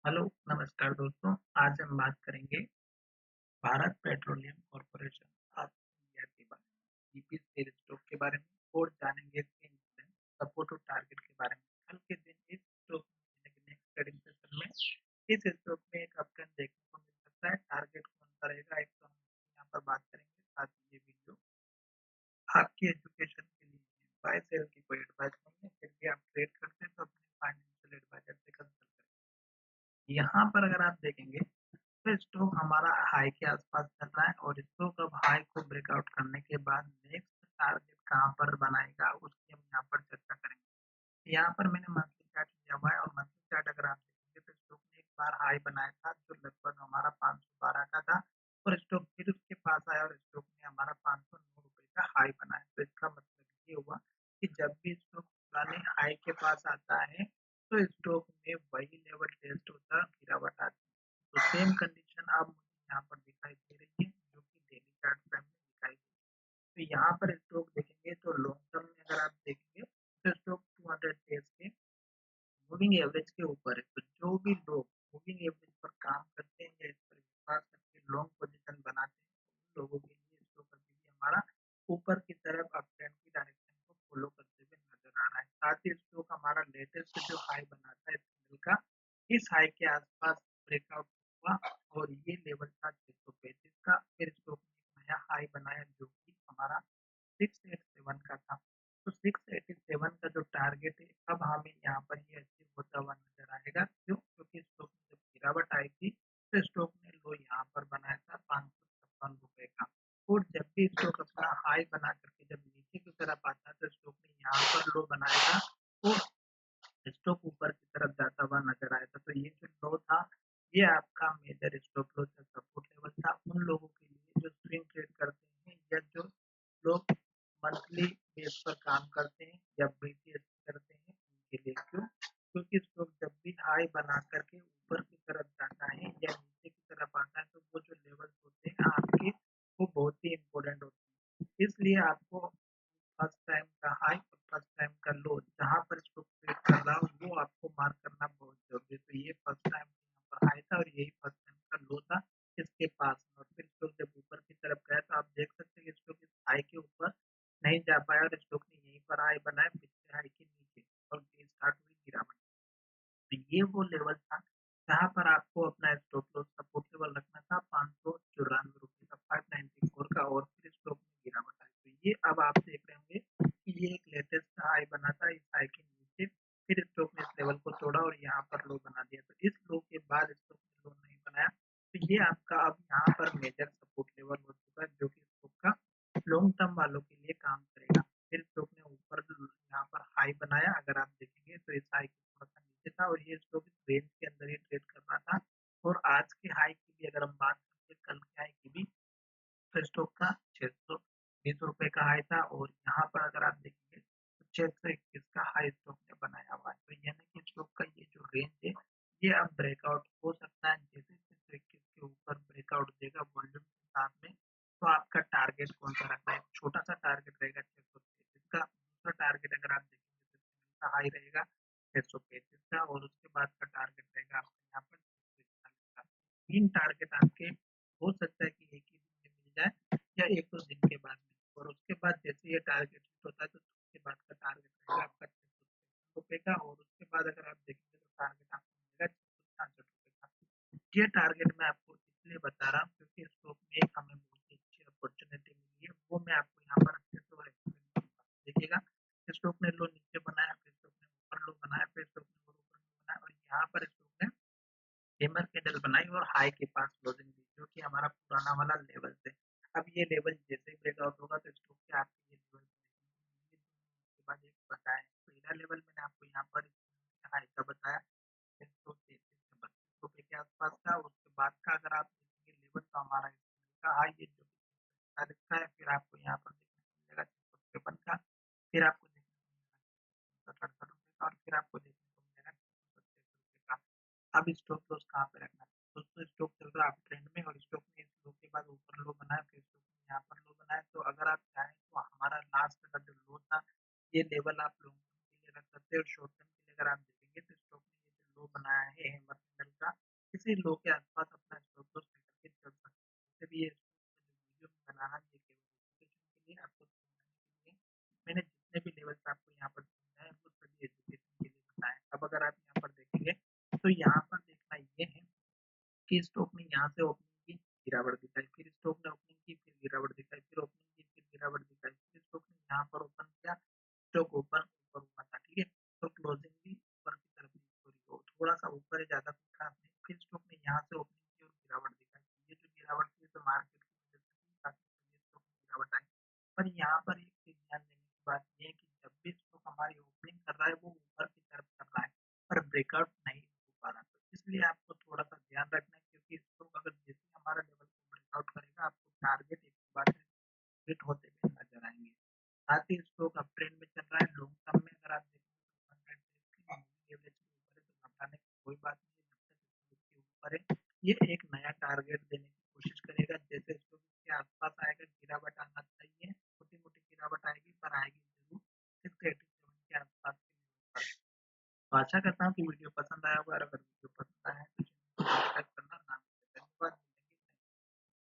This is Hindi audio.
हेलो, नमस्कार दोस्तों। आज हम बात करेंगे Bharat petroleum corporation of India के बारे में, बीपीसीएल स्टॉक के बारे में और जानेंगे इसके इम्पोर्टेंट सपोर्ट और टारगेट के बारे में। कल के दिन इस स्टॉक में नेक्स्ट ट्रेडिंग सेशन में इस स्टॉक में एक अपट्रेंड देखने को मिल सकता है। टारगेट कौन सा रहेगा, एक तो हम यहाँ पर बात करेंगे। साथ ही ये वीडियो आपकी एजुकेशन के लिए बाय सेल की कोई एडवाइस नहीं है। फिर भी आप ट्रेड करते हैं तो अपने फाइनेंशियल एडवाइजर से कंसल्ट करें। यहाँ पर अगर आप देखेंगे तो स्टॉक हमारा हाई के आसपास चल रहा है और स्टॉक अब हाई को ब्रेकआउट करने के बाद नेक्स्ट टारगेट कहाँ पर बनाएगा उसकी हम यहाँ पर चर्चा करेंगे। यहाँ पर मैंने मंथली चार्ट लिया हुआ है और मंथली चार्ट अगर आप देखेंगे तो स्टॉक ने एक बार हाई बनाया था जो लगभग हमारा 512 का था और स्टॉक फिर उसके पास आया और स्टॉक ने हमारा 509 रुपए का हाई बनाया। तो इसका मतलब ये हुआ कि जब भी स्टॉक पुराने हाई के पास आता है तो स्टॉक में वही लेवल टेस्ट होता है, गिरावट आती है। तो सेम कंडीशन अब मुझे यहाँ पर दिखाई दे रही है जो कि डेली चार्ट पे हमें दिखाई दे रही है। तो यहाँ पर स्टॉक देखेंगे तो लॉन्ग टर्म में अगर आप देखेंगे तो स्टॉक 200 डेज के मूविंग एवरेज के ऊपर है। तो जो भी लोग मूविंग एवरेज पर काम करते हैं या इस पर विश्वास करके लॉन्ग पोजीशन बनाते हैं उन लोगों के लिए स्टॉक अभी भी हमारा ऊपर की तरफ अप ट्रेंड की डायरेक्शन को फॉलो करते हुए नजर आ रहा है। साथ ही स्टॉक हमारा लेटेस्ट जो हाई बना था इस लेवल का, इस हाई के आसपास ब्रेकआउट हुआ और ये लेवल था 635 का। फिर स्टॉक ने एक नया हाई बनाया जो कि हमारा 687 का था। तो 687 का जो टारगेट है अब हमें यहाँ पर ये अचीव होता हुआ नजर आएगा। क्यों? क्योंकि स्टॉक में जब गिरावट आई थी तो स्टॉक ने लो यहाँ पर बनाया था 556 रुपए का। और जब भी स्टॉक अपना हाई बना करके जब नीचे की तरफ आता है तो स्टॉक ने यहाँ पर लो बनाएगा और स्टॉक ऊपर की तरफ जाता हुआ नजर आया था। तो ये जो लो था ये आपका मेजर स्टॉप लॉस या सपोर्ट लेवल था उन लोगों के लिए जो स्विंग ट्रेड करते हैं या जो लोग मंथली बेस पर काम करते हैं या बीटीएस करते हैं उनके लिए। क्यों? क्योंकि स्टॉक जब भी हाई बना करके ऊपर की तरफ जाता है या नीचे की तरफ आता है तो वो जो लेवल्स होते हैं आपके वो बहुत ही इंपॉर्टेंट होते हैं। इसलिए आपको फर्स्ट टाइम का हाई और फर्स्ट टाइम का लो जहाँ पर स्टॉक ट्रेड कर रहा हो वो आपको मार्क करना बहुत जरूरी है। तो ये फर्स्ट टाइम यहाँ पर हाई था और यही फर्स्ट टाइम का लो था इसके पास में। और फिर स्टॉक जब ऊपर की तरफ गया तो आप देख सकते हैं कि स्टॉक इस हाई के ऊपर नहीं जा पाया और स्टॉक ने यहीं पर हाई बनाया पिछले हाई के नीचे और स्टार्ट हुई गिरावट। तो ये वो लेवल था जहाँ पर आपको अपना स्टॉप लॉस सपोर्ट लेवल रखना था 594 रुपए का, 594 का। और फिर स्टॉक में गिरावट आई तो ये अब आप देख रहे होंगे कि ये एक लेटेस्ट हाई बना था इस हाई के नीचे। फिर स्टॉक ने इस लेवल को तोड़ा और यहाँ पर लो बना दिया। तो इस लो के बाद स्टॉक ने लो नहीं बनाया तो ये आपका अब यहाँ पर मेजर सपोर्ट लेवल हो चुका है जो कि स्टॉक का लॉन्ग टर्म वालों के लिए काम करेगा। फिर स्टॉक ने ऊपर यहाँ पर हाई बनाया, अगर आप देखेंगे तो इस हाई के थोड़ा सा नीचे था और ये स्टॉक इस रेंज के अंदर ही ट्रेड कर रहा था। और आज के हाई की भी अगर हम बात करें कल के हाई की भी तो स्टॉक का 620 रुपए का हाई था और यहाँ पर अगर आप देखेंगे तो 621 का हाई स्टॉक ने बनाया हुआ है। तो यानी कि स्टॉक का ये जो रेंज है ये अब ब्रेकआउट हो सकता है। जैसे 621 के ऊपर ब्रेकआउट देगा वॉल्यूम के साथ में तो आपका टारगेट कौन सा रखना है? छोटा सा टारगेट रहेगा 633 का। दूसरा टारगेट अगर आप देखेंगे तो का हाई रहेगा 635 का और उसके बाद का टारगेट रहेगा आपका यहाँ पर 641 का। तीन टारगेट आपके हो सकता है कि एक ही दिन में मिल जाए या एक दो दिन के बाद में। और उसके बाद जैसे ये टारगेट हिट होता है तो उसके बाद का टारगेट रहेगा आपका 653 रुपए का और उसके बाद अगर आप देखेंगे तो टारगेट आपको मिलेगा 666 रुपए का। ये टारगेट मैं आपको इसलिए बता रहा हूँ क्योंकि स्टॉक में एक हमें बहुत ही अच्छी अपॉर्चुनिटी मिली है वो मैं आपको यहाँ पर अच्छे से और एक्सप्लेन करूंगा। देखिएगा स्टॉक ने लो नीचे बनाया, फिर स्टॉक ने ऊपर लो बनाया, फिर स्टॉक ने और ऊपर लो बनाया और यहाँ पर स्टॉक ने हैमर कैंडल बनाई और हाई के पास क्लोजिंग दी जो कि हमारा पुराना वाला लेवल है। अब ये लेवल जैसे ही ब्रेकआउट होगा तो स्टॉक के आपके ये लेवल उसके बाद एक बताया पहला लेवल मैंने आपको यहाँ पर हाई का बताया 133 से 32 रुपए के आसपास का। उसके बाद का अगर आप देखेंगे लेवल तो हमारा का हाई है जो कि दिखता है। फिर आपको यहाँ पर देखने को मिलेगा 653 का, फिर आपको देखने को मिलेगा 668 रुपए का और फिर आपको देखने को मिलेगा 636 रुपए का। अब स्टॉप लॉस कहाँ पे रखना है? दोस्तों स्टॉक चल रहा है अप ट्रेंड में और स्टॉक ने इस लो के बाद ऊपर लो बनाया, फिर स्टॉक ने यहाँ पर लो बनाया। तो अगर आप चाहें तो हमारा लास्ट का जो लो था ये लेवल आप लॉन्ग टर्म के लिए रख सकते हैं और शॉर्ट टर्म के लिए अगर आप देखेंगे तो स्टॉक ने ये जो लो बनाया है हैमर कैंडल का से लो के आसपास अपना स्टॉप लॉस लेकर के चल सकते हैं। वैसे भी ये वीडियो बनाना ये केवल एजुकेशन के लिए आपको समझाने के लिए मैंने जितने भी लेवल्स आपको यहाँ पर समझाए वो सभी एजुकेशन के लिए बताए। अब अगर आप यहाँ पर देखेंगे तो यहाँ पर देखना ये है कि स्टॉक ने यहाँ से ओपनिंग की, गिरावट दिखाई, फिर स्टॉक ने ओपनिंग की, फिर गिरावट दिखाई, फिर ओपनिंग की, फिर गिरावट दिखाई, फिर स्टॉक ने यहाँ पर ओपन किया, स्टॉक ऊपर ऊपर हुआ था, ठीक है। तो क्लोजिंग भी ऊपर की तरफ ही सॉरी हो, थोड़ा सा ऊपर है, ज्यादा कुछ खास नहीं। फिर स्टॉक ने यहाँ से ओपनिंग की और गिरावट दिखाई। ये जो गिरावट थी तो मार्केट की वजह से थी, काफी तेजी स्टॉक में गिरावट आई। पर यहाँ पर एक चीज ध्यान देने की बात ये है कि जब भी स्टॉक हमारी ओपनिंग कर रहा है वो ऊपर की तरफ कर रहा है, पर ब्रेकआउट नहीं हो पा रहा। तो इसलिए आपको थोड़ा सा ध्यान रखना है, क्योंकि स्टॉक अगर जैसे ही हमारा लेवल को ब्रेकआउट करेगा आपको टारगेट एक बार हिट होते हुए नजर आएंगे। साथ ही स्टॉक अप ट्रेंड में चल रहा है। लॉन्ग टर्म में अगर आप देखेंगे तो 100 डेज की मूविंग एवरेज के ऊपर है, तो घबराने की कोई बात नहीं है। जब तक इसके ऊपर है ये एक नया टारगेट देने की कोशिश करेगा। जैसे स्टॉक इसके आसपास आएगा गिरावट आना चाहिए, छोटी मोटी गिरावट आएगी पर आएगी जरूर 687 के आसपास के लेवल पर। तो आशा करता हूँ कि वीडियो पसंद आया होगा। और अगर वीडियो पसंद